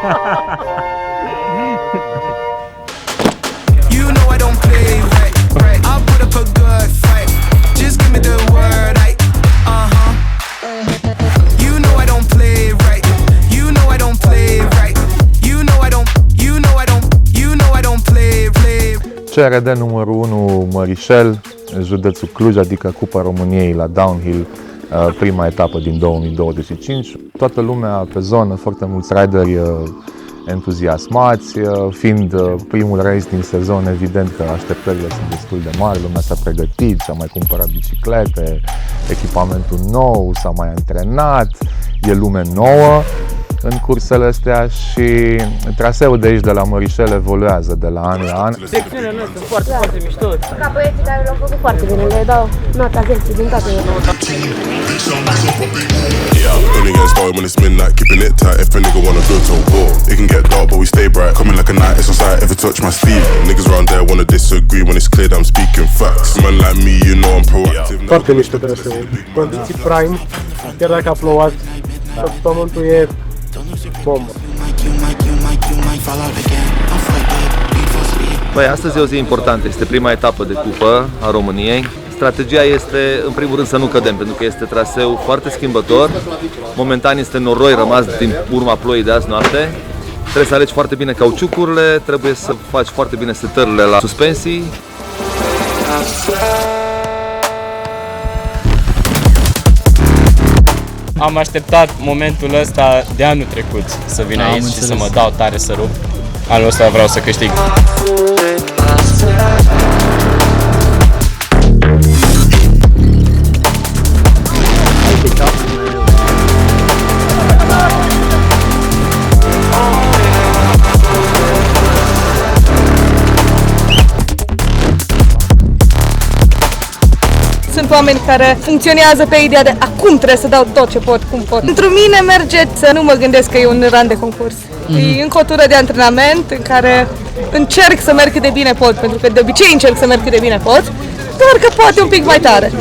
You know I don't play right. I'll put up a good fight. Just give me the word, You know I don't play right. You know I don't play right. You know I don't play. CRD numărul 1 Mărișel, județul Cluj, adică Cupa României la downhill, prima etapă din 2025. Toată lumea pe zonă, foarte mulți rideri entuziasmați, fiind primul race din sezon, evident că așteptările sunt destul de mari, lumea s-a pregătit, și-a mai cumpărat biciclete, echipamentul nou, s-a mai antrenat, e lume nouă în cursele astea și traseul de aici, de la Mărișel, evoluează de la an la an. Secțiunile noi sunt foarte mișto. Ca băieții care l-au făcut foarte bine, le dau nota 10 din toate. Only get started when it's midnight, keeping it tight. If a nigga wanna go to war, it can get dark, but we stay bright. Coming like a night, it's on sight. If it touch my sleeve, niggas around there wanna disagree when it's clear that I'm speaking facts. Man like me, you know I'm proactive. Foarte mișto traseul. Condiții prime, chiar dacă a plouat, tot pământul e bombă. Băi, astăzi e o zi importantă, este prima etapă de cupă a României. Strategia este, în primul rând, să nu cădem, pentru că este traseu foarte schimbător. Momentan este noroi rămas din urma ploii de azi noapte. Trebuie să alegi foarte bine cauciucurile, trebuie să faci foarte bine setările la suspensii. Am așteptat momentul ăsta de anul trecut să vin aici și să mă dau tare să rup. Anul ăsta vreau să câștig. Sunt oameni care funcționează pe ideea de acum trebuie să dau tot ce pot, cum pot. Pentru mine merge să nu mă gândesc că e un run de concurs. E încă o tură de antrenament în care încerc să merg cât de bine pot, pentru că de obicei încerc să merg cât de bine pot, doar că poate un pic mai tare.